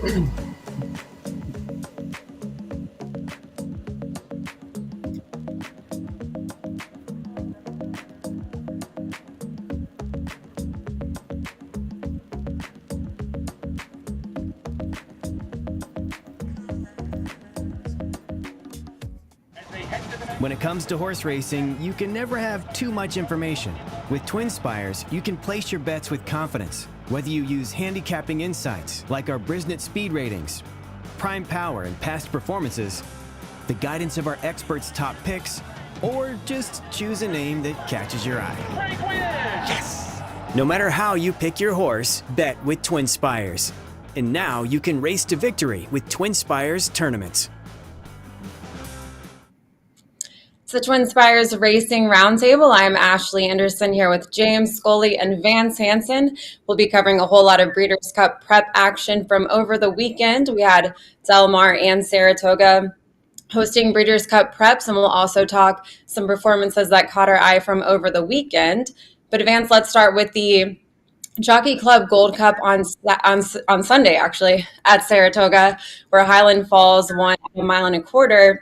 When it comes to horse racing, you can never have too much information. With Twin Spires, you can place your bets with confidence. Whether you use handicapping insights like our Brisnet speed ratings, prime power and past performances, the guidance of our experts' top picks, or just choose a name that catches your eye. Yes! No matter how you pick your horse, bet with Twin Spires. And now you can race to victory with Twin Spires tournaments. It's the Twin Spires Racing Roundtable. I'm Ashley Anderson here with James Scully and Vance Hansen. We'll be covering a whole lot of Breeders' Cup prep action from over the weekend. We had Del Mar and Saratoga hosting Breeders' Cup preps, and we'll also talk some performances that caught our eye from over the weekend. But Vance, let's start with the Jockey Club Gold Cup on Sunday, actually, at Saratoga, where Highland Falls won a 1.25 miles,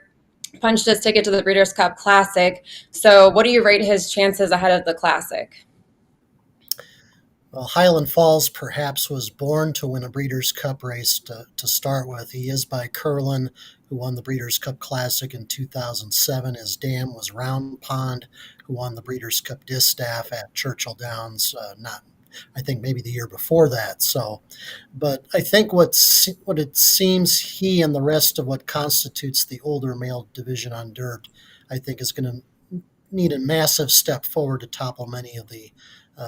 punched his ticket to the Breeders' Cup Classic. So what do you rate his chances ahead of the Classic? Well, Highland Falls perhaps was born to win a Breeders' Cup race to start with. He is by Curlin, who won the Breeders' Cup Classic in 2007. His dam was Round Pond, who won the Breeders' Cup Distaff at Churchill Downs, I think maybe the year before that. So, but I think what it seems he and the rest of what constitutes the older male division on dirt, I think is going to need a massive step forward to topple many of the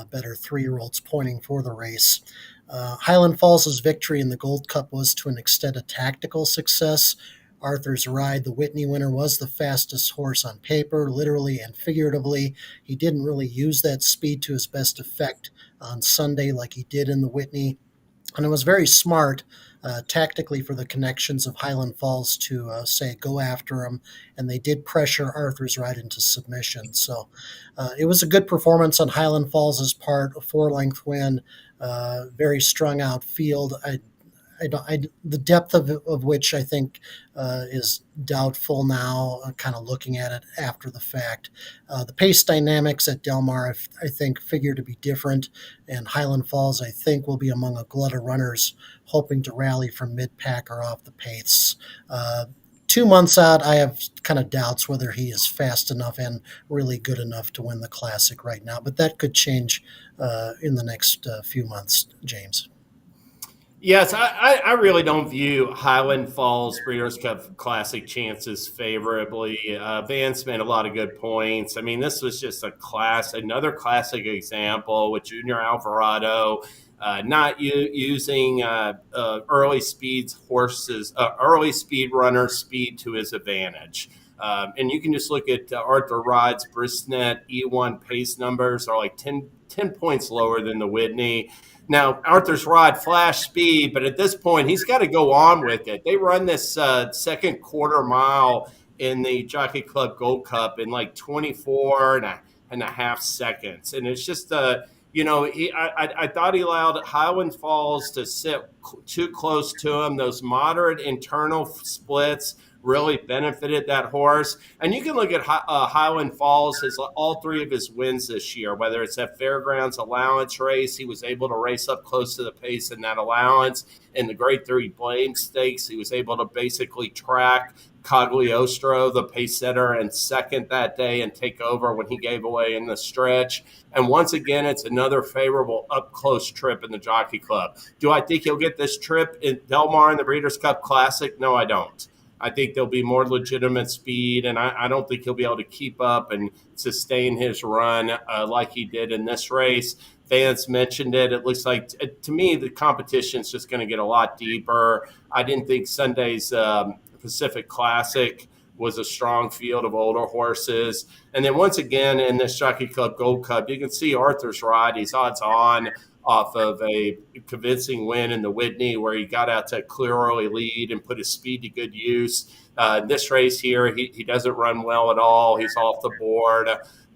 better 3-year-olds pointing for the race. Highland Falls' victory in the Gold Cup was to an extent a tactical success. Arthur's Ride, the Whitney winner, was the fastest horse on paper, literally and figuratively. He didn't really use that speed to his best effect on Sunday like he did in the Whitney. And it was very smart tactically for the connections of Highland Falls to say, go after him. And they did pressure Arthur's Ride into submission. So it was a good performance on Highland Falls' part, a 4-length win, very strung out field. The depth of which I think is doubtful now, kind of looking at it after the fact. The pace dynamics at Del Mar, I think, figure to be different, and Highland Falls, I think, will be among a glut of runners hoping to rally from mid-pack or off the pace. 2 months out, I have kind of doubts whether he is fast enough and really good enough to win the Classic right now, but that could change in the next few months, James. Yes, I really don't view Highland Falls Breeders' Cup Classic chances favorably. Vance made a lot of good points. I mean, this was just another classic example with Junior Alvarado not using early speed runner speed to his advantage. And you can just look at Arthur Rod's Brisnet E1 pace numbers are like 10 points lower than the Whitney. Now, Arthur's Rod flashed speed, but at this point, he's got to go on with it. They run this second quarter mile in the Jockey Club Gold Cup in like 24 and a half seconds. And it's just, I thought he allowed Highland Falls to sit too close to him. Those moderate internal splits really benefited that horse. And you can look at Highland Falls, all 3 of his wins this year, whether it's that Fairgrounds allowance race, he was able to race up close to the pace in that allowance. In the Grade 3 Blame Stakes, he was able to basically track Cagliostro, the pace setter, and second that day and take over when he gave away in the stretch. And once again, it's another favorable up-close trip in the Jockey Club. Do I think he'll get this trip in Del Mar in the Breeders' Cup Classic? No, I don't. I think there'll be more legitimate speed, and I don't think he'll be able to keep up and sustain his run like he did in this race. Vance mentioned it. It looks like, to me, the competition is just going to get a lot deeper. I didn't think Sunday's Pacific Classic was a strong field of older horses. And then once again, in this Jockey Club Gold Cup, you can see Arthur's Ride. He's odds on off of a convincing win in the Whitney where he got out to a clear early lead and put his speed to good use. This race here, he doesn't run well at all. He's off the board.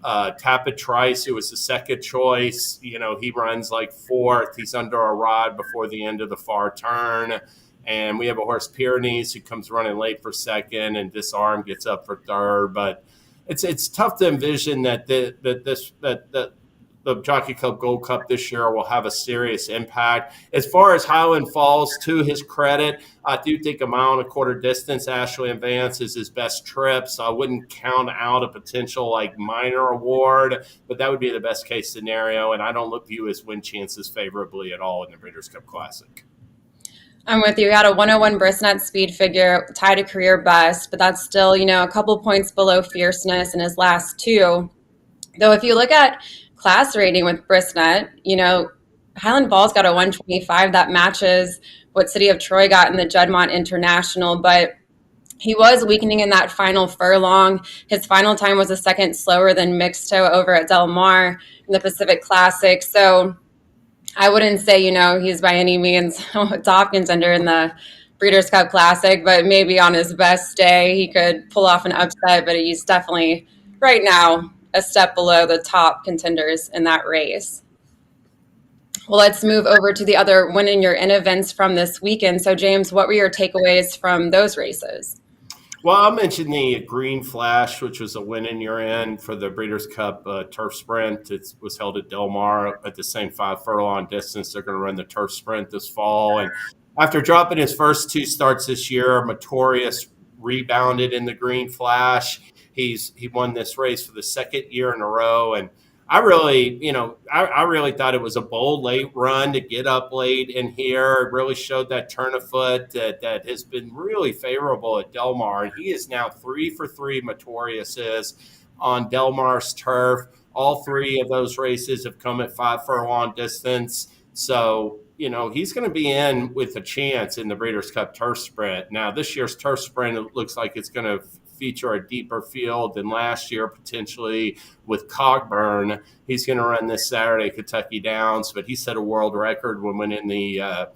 Tapit Trice, who was the second choice, he runs like 4th. He's under a rod before the end of the far turn. And we have a horse, Pyrenees, who comes running late for second, and Disarm gets up for third. But it's tough to envision that the Jockey Club Gold Cup this year will have a serious impact. As far as Highland Falls, to his credit, I do think a mile and a quarter distance, Ashley and Vance, is his best trip. So I wouldn't count out a potential like minor award, but that would be the best case scenario. And I don't view his win chances favorably at all in the Breeders' Cup Classic. I'm with you. He had a 101 Brisnet speed figure, tied a career best, but that's still, a couple points below fierceness in his last two. Though if you look at class rating with Brisnet, Highland Falls got a 125 that matches what City of Troy got in the Juddmonte International, but he was weakening in that final furlong. His final time was a second slower than Mixto over at Del Mar in the Pacific Classic. So I wouldn't say, he's by any means a top contender in the Breeders' Cup Classic, but maybe on his best day he could pull off an upset, but he's definitely right now a step below the top contenders in that race. Well, let's move over to the other win in your in events from this weekend. So, James, what were your takeaways from those races? Well, I'll mention the Green Flash, which was a win in your end for the Breeders' Cup Turf Sprint. It was held at Del Mar at the same 5 furlong distance. They're going to run the Turf Sprint this fall. And after dropping his first 2 starts this year, Matorius rebounded in the Green Flash. He won this race for the second year in a row, and I really thought it was a bold late run to get up late in here. It really showed that turn of foot that has been really favorable at Del Mar, and he is now 3 for 3. Matorius is on Del Mar's turf. All 3 of those races have come at 5 furlong distance, so he's going to be in with a chance in the Breeders' Cup Turf Sprint. Now, this year's Turf Sprint, it looks like it's going to feature a deeper field than last year, potentially with Cogburn. He's going to run this Saturday, Kentucky Downs, but he set a world record when winning the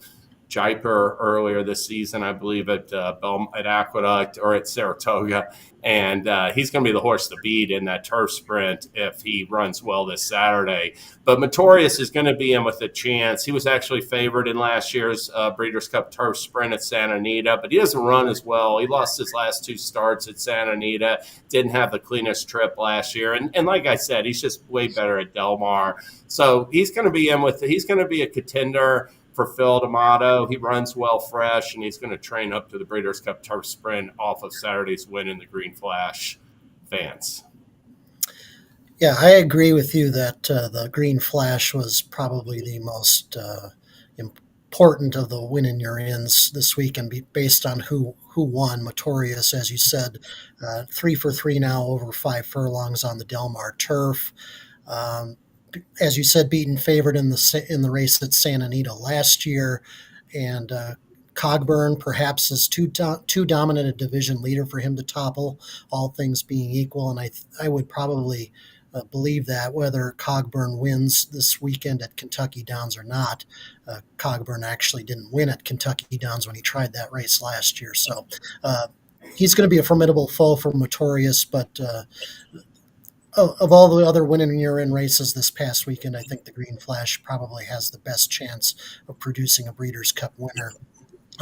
Jaipur earlier this season, I believe at Aqueduct or at Saratoga. And he's going to be the horse to beat in that turf sprint if he runs well this Saturday. But Matorius is going to be in with a chance. He was actually favored in last year's Breeders' Cup turf sprint at Santa Anita, but he doesn't run as well. He lost his last 2 starts at Santa Anita, didn't have the cleanest trip last year. And like I said, he's just way better at Del Mar. So he's going to be he's going to be a contender for Phil D'Amato. He runs well fresh, and he's going to train up to the Breeders' Cup Turf Sprint off of Saturday's win in the Green Flash. Vance. Yeah, I agree with you that the Green Flash was probably the most important of the win in your ins this week, and based on who won. Matorius, as you said, 3 for 3 now over 5 furlongs on the Del Mar turf. As you said, beaten favorite in the race at Santa Anita last year, and Cogburn perhaps is too dominant a division leader for him to topple, all things being equal, and I would probably believe that whether Cogburn wins this weekend at Kentucky Downs or not. Cogburn actually didn't win at Kentucky Downs when he tried that race last year, so he's going to be a formidable foe for Matorius, but of all the other win in year in races this past weekend, I think the Green Flash probably has the best chance of producing a Breeders' Cup winner.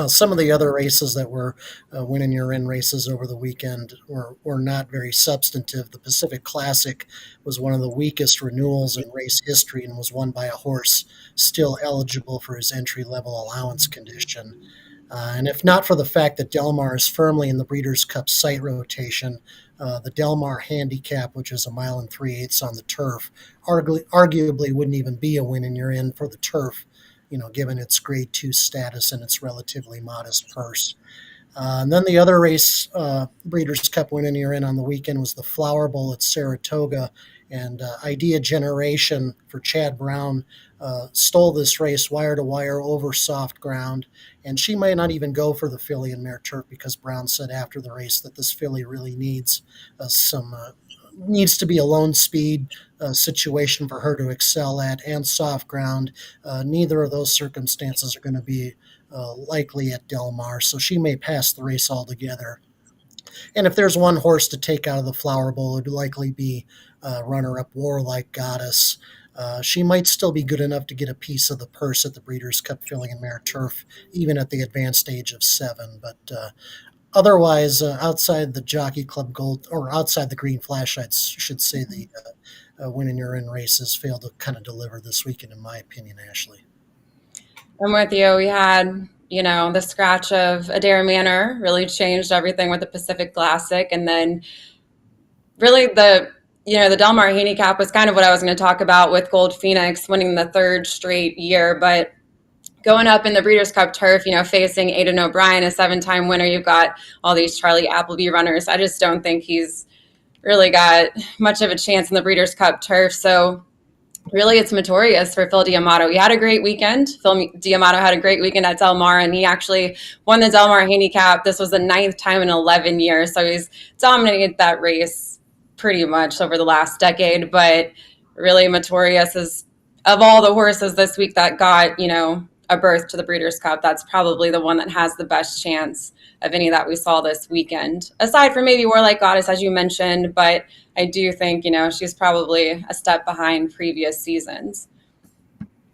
Some of the other races that were win in year in races over the weekend were not very substantive. The Pacific Classic was one of the weakest renewals in race history and was won by a horse still eligible for his entry-level allowance condition. And if not for the fact that Del Mar is firmly in the Breeders' Cup site rotation, the Del Mar handicap, which is 1 3/8 miles on the turf, arguably wouldn't even be a win in your in for the turf, given its grade 2 status and its relatively modest purse. And then the other race, Breeders' Cup win in your in on the weekend, was the Flower Bowl at Saratoga. And Idea Generation for Chad Brown stole this race wire to wire over soft ground. And she may not even go for the filly and mare turf because Brown said after the race that this filly really needs needs to be a lone speed situation for her to excel at, and soft ground. Neither of those circumstances are going to be likely at Del Mar, so she may pass the race altogether. And if there's one horse to take out of the Flower Bowl, it would likely be runner-up Warlike Goddess. She might still be good enough to get a piece of the purse at the Breeders' Cup Filly and Mare Turf, even at the advanced age of 7. But otherwise, outside the Jockey Club Gold, or outside the Green Flash, I should say the Win and You're In races failed to kind of deliver this weekend, in my opinion, Ashley. I'm with you. We had, the scratch of Adair Manor really changed everything with the Pacific Classic. And then really the Del Mar handicap was kind of what I was going to talk about with Gold Phoenix winning the 3rd straight year. But going up in the Breeders' Cup Turf, facing Aidan O'Brien, a 7-time winner, you've got all these Charlie Appleby runners. I just don't think he's really got much of a chance in the Breeders' Cup Turf. So really, it's notorious for Phil D'Amato. He had a great weekend. Phil D'Amato had a great weekend at Del Mar, and he actually won the Del Mar handicap. This was the 9th time in 11 years. So he's dominated that race pretty much over the last decade. But really, Notorious is, of all the horses this week that got, a berth to the Breeders' Cup, that's probably the one that has the best chance of any that we saw this weekend, aside from maybe Warlike Goddess, as you mentioned. But I do think, she's probably a step behind previous seasons.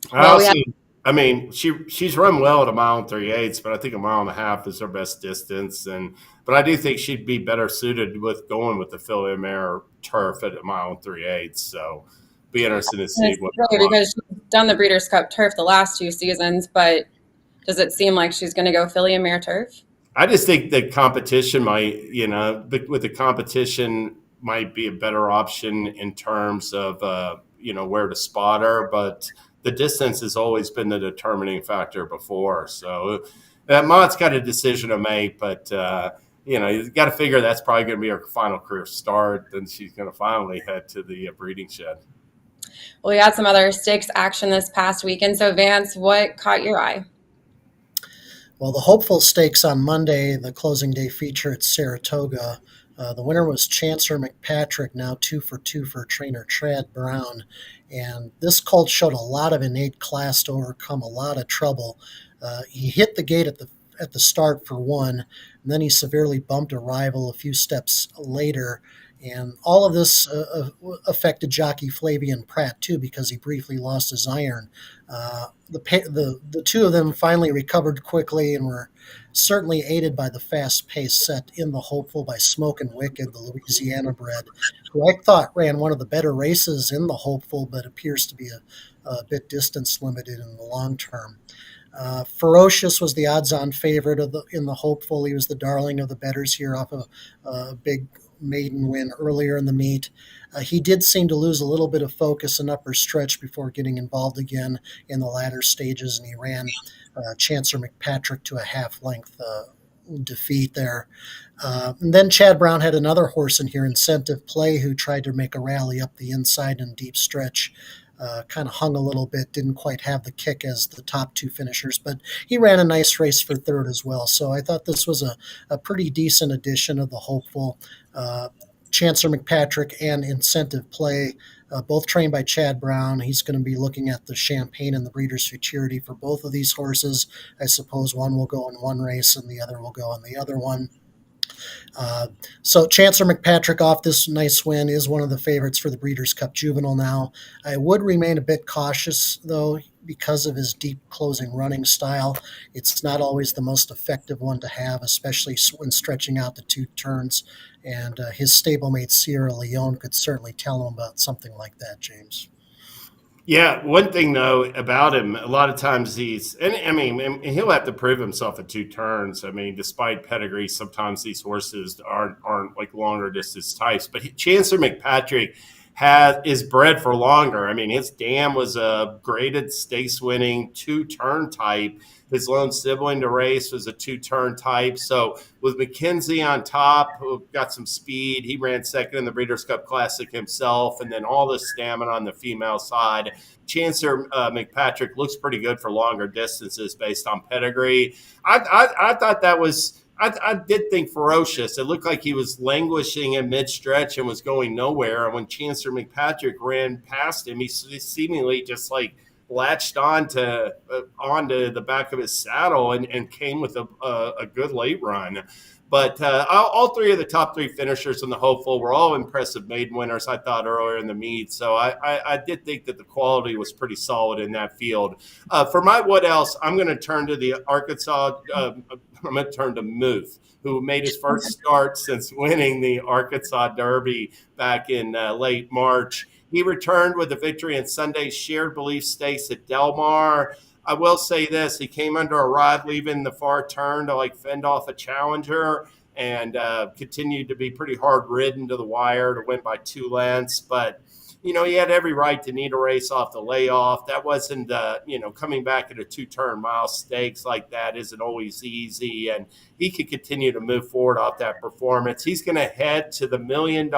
She's run well at 1.375 miles, but I think 1.5 miles is her best distance. But I do think she'd be better suited with going with the Philly Mare Turf at 1.375 miles. So be interested to see what. Because she's done the Breeders' Cup Turf the last 2 seasons, but does it seem like she's going to go Philly and Mare Turf? I just think the competition might, with the competition might be a better option in terms of, where to spot her. But the distance has always been the determining factor before. So Mott's got a decision to make, but, you got to figure that's probably going to be her final career start. Then she's going to finally head to the breeding shed. Well, we had some other stakes action this past weekend. So, Vance, what caught your eye? Well, the Hopeful Stakes on Monday, the closing day feature at Saratoga. The winner was Chancer McPatrick, now 2 for 2 for trainer Chad Brown. And this colt showed a lot of innate class to overcome a lot of trouble. He hit the gate at the start for 1, and then he severely bumped a rival a few steps later. And all of this affected jockey Flavian Pratt, too, because he briefly lost his iron. The two of them finally recovered quickly and were certainly aided by the fast pace set in the Hopeful by Smokin' Wicked, the Louisiana bred, who I thought ran one of the better races in the Hopeful, but appears to be a bit distance limited in the long term. Ferocious was the odds-on favorite in the Hopeful. He was the darling of the bettors here off a big maiden win earlier in the meet. He did seem to lose a little bit of focus in upper stretch before getting involved again in the latter stages, and he ran Chancer McPatrick to a half-length defeat there. And then Chad Brown had another horse in here, Incentive Play, who tried to make a rally up the inside in deep stretch. Kind of hung a little bit, didn't quite have the kick as the top 2 finishers, but he ran a nice race for 3rd as well. So I thought this was a pretty decent edition of the Hopeful. Chancer McPatrick and Incentive Play, both trained by Chad Brown. He's going to be looking at the Champagne and the Breeders' Futurity for both of these horses. I suppose one will go in one race and the other will go in the other one. So Chancer McPatrick off this nice win is one of the favorites for the Breeders' Cup Juvenile now. I would remain a bit cautious, though, because of his deep closing running style. It's not always the most effective one to have, especially when stretching out the 2 turns. And his stablemate Sierra Leone could certainly tell him about something like that, James. Yeah, one thing though about him, a lot of times and he'll have to prove himself at 2 turns. I mean, despite pedigree, sometimes these horses aren't like longer distance types. But Chancer McPatrick is bred for longer. I mean, his dam was a graded stakes winning 2-turn type. His lone sibling to race was a 2-turn type. So with McKenzie on top, who got some speed, he ran 2nd in the Breeders' Cup Classic himself, and then all the stamina on the female side. Chancer McPatrick looks pretty good for longer distances based on pedigree. I thought that was – I did think Ferocious. It looked like he was languishing in mid-stretch and was going nowhere. And when Chancer McPatrick ran past him, he seemingly just like – latched onto the back of his saddle and came with a good late run. But all three of the top three finishers in the hopeful were all impressive maiden winners, I thought, earlier in the meet. So I did think that the quality was pretty solid in that field. For my what else, I'm going to turn to the Arkansas. I'm going to turn to Muth, who made his first start since winning the Arkansas Derby back in late March. He returned with a victory in Sunday's Shared Belief Stakes at Del Mar. I will say this, he came under a rod leaving the far turn to fend off a challenger and continued to be pretty hard ridden to the wire to win by 2 lengths. But, he had every right to need a race off the layoff. That wasn't, coming back at a 2-turn mile stakes like that isn't always easy. And he could continue to move forward off that performance. He's going to head to the $1 million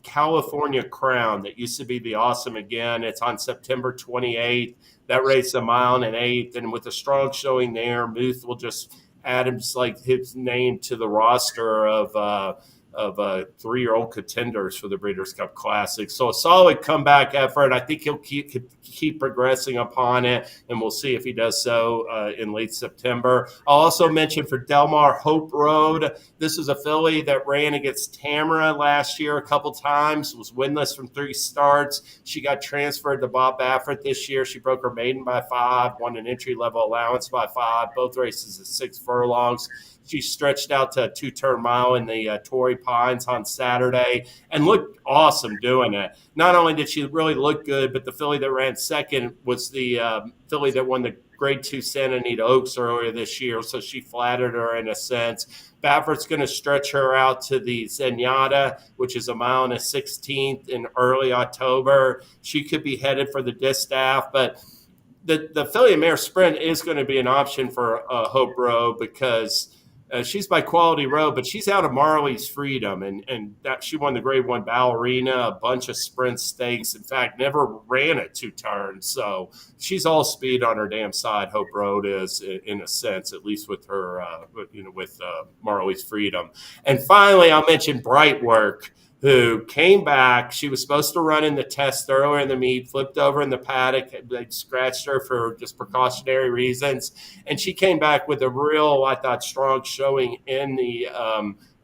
California Crown that used to be the Awesome Again. It's on September 28th. That race a 1.8 miles, and with a strong showing there, Muth will just add his name to the roster of 3-year-old contenders for the Breeders' Cup Classic. So a solid comeback effort. I think he'll keep progressing upon it, and we'll see if he does so in late September. I'll also mention for Del Mar, Hope Road. This is a filly that ran against Tamara last year a couple times, was winless from 3 starts. She got transferred to Bob Baffert this year. She broke her maiden by 5, won an entry-level allowance by 5, both races at 6 furlongs. She stretched out to a 2-turn mile in the Torrey Pines on Saturday and looked awesome doing it. Not only did she really look good, but the filly that ran second was the filly that won the Grade 2 Santa Anita Oaks earlier this year, so she flattered her in a sense. Baffert's going to stretch her out to the Zenyatta, which is a 1.16 in early October. She could be headed for the distaff, but the filly mare sprint is going to be an option for Hope Road because she's by Quality Road, but she's out of Marley's Freedom, and that she won the Grade 1 Ballerina, a bunch of sprint stakes. In fact, never ran at 2 turns. So she's all speed on her damn side. Hope Road is, in a sense, at least with her, with Marley's Freedom. And finally, I'll mention Bright Work, who came back. She was supposed to run in the test earlier in the meet, flipped over in the paddock. They scratched her for just precautionary reasons. And she came back with a real, I thought, strong showing in the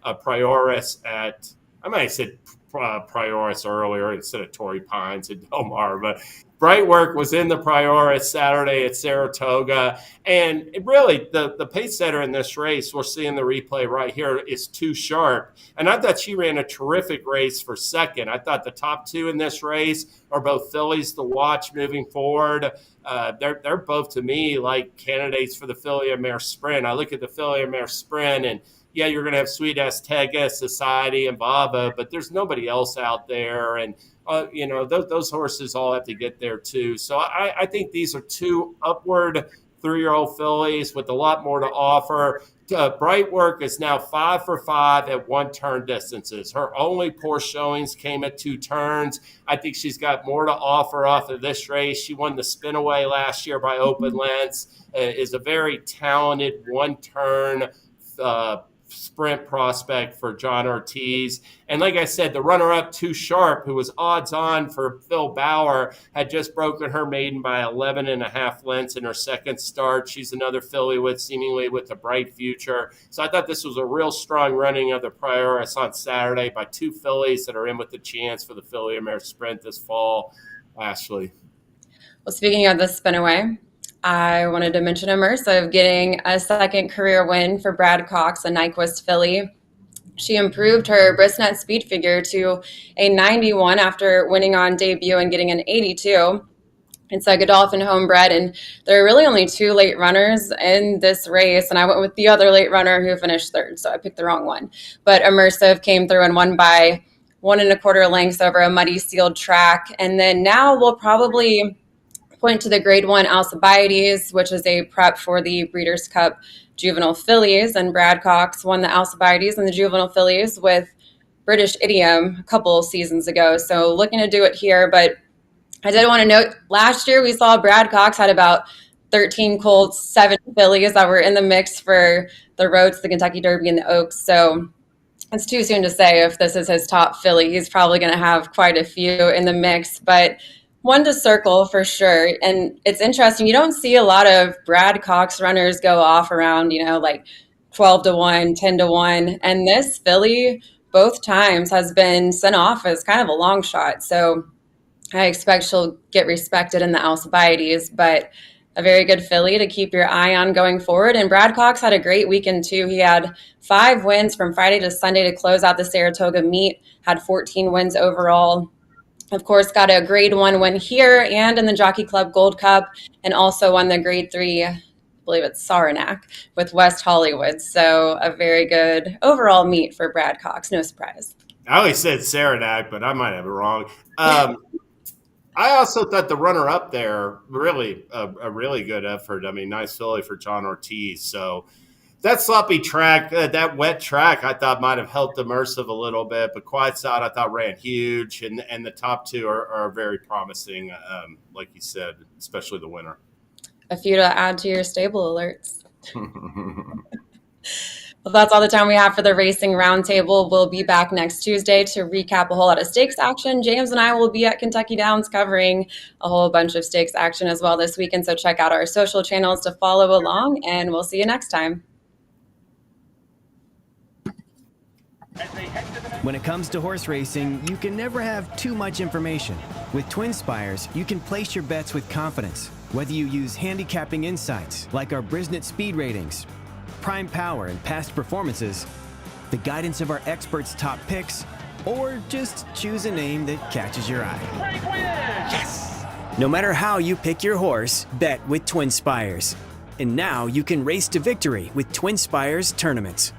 Prioris at, I might have said Prioris earlier instead of Torrey Pines and Del Mar, but Bright Work was in the Prioris Saturday at Saratoga. And really, the pace setter in this race, we're seeing the replay right here, is Too Sharp. And I thought she ran a terrific race for second. I thought the top 2 in this race are both fillies to watch moving forward. They're both, to me, like candidates for the filly and mare sprint. I look at the filly and mare sprint, and yeah, you're going to have Sweet Azteca, Society, and Baba, but there's nobody else out there. And those horses all have to get there too. So I think these are 2 upward 3-year-old fillies with a lot more to offer. Bright Work is now 5 for 5 at 1-turn distances. Her only poor showings came at 2 turns. I think she's got more to offer off of this race. She won the Spinaway last year by open lengths, is a very talented 1-turn sprint prospect for John Ortiz. And like I said, the runner-up, Too Sharp, who was odds-on for Phil Bauer, had just broken her maiden by 11.5 lengths in her second start. She's another filly seemingly with a bright future. So I thought this was a real strong running of the Prioris on Saturday by 2 fillies that are in with the chance for the filly and mare sprint this fall. Ashley. Well, speaking of the Spinaway, I wanted to mention Immersive getting a second career win for Brad Cox, a Nyquist filly. She improved her Brisnet speed figure to a 91 after winning on debut and getting an 82. It's a Godolphin homebred, and there are really only 2 late runners in this race, and I went with the other late runner who finished 3rd, so I picked the wrong one. But Immersive came through and won by 1 1/4 lengths over a muddy sealed track. And then now we'll probably point to the Grade 1 Alcibiades, which is a prep for the Breeders' Cup Juvenile Fillies. And Brad Cox won the Alcibiades and the Juvenile Fillies with British Idiom a couple seasons ago. So looking to do it here. But I did want to note, last year we saw Brad Cox had about 13 colts, 7 fillies that were in the mix for the Roads, the Kentucky Derby, and the Oaks. So it's too soon to say if this is his top filly. He's probably going to have quite a few in the mix, but one to circle for sure. And it's interesting. You don't see a lot of Brad Cox runners go off around, like 12 to 1, 10 to 1. And this filly both times has been sent off as kind of a long shot. So I expect she'll get respected in the Alcibiades, but a very good filly to keep your eye on going forward. And Brad Cox had a great weekend too. He had 5 wins from Friday to Sunday to close out the Saratoga meet, had 14 wins overall. Of course, got a grade 1 win here and in the Jockey Club Gold Cup, and also won the grade 3, I believe it's Saranac, with West Hollywood. So a very good overall meet for Brad Cox. No surprise. I always said Saranac, but I might have it wrong. I also thought the runner-up there, really a really good effort. I mean, nice filly for John Ortiz. So that sloppy track, that wet track, I thought might have helped Immersive a little bit. But Quiet Side, I thought ran huge, and the top 2 are very promising, like you said, especially the winner. A few to add to your stable alerts. Well, that's all the time we have for the Racing Roundtable. We'll be back next Tuesday to recap a whole lot of stakes action. James and I will be at Kentucky Downs covering a whole bunch of stakes action as well this weekend. So check out our social channels to follow along, and we'll see you next time. When it comes to horse racing, you can never have too much information. With Twin Spires, you can place your bets with confidence, whether you use handicapping insights like our Brisnet speed ratings, prime power and past performances, the guidance of our experts' top picks, or just choose a name that catches your eye. Yes! No matter how you pick your horse, bet with Twin Spires. And now you can race to victory with Twin Spires tournaments.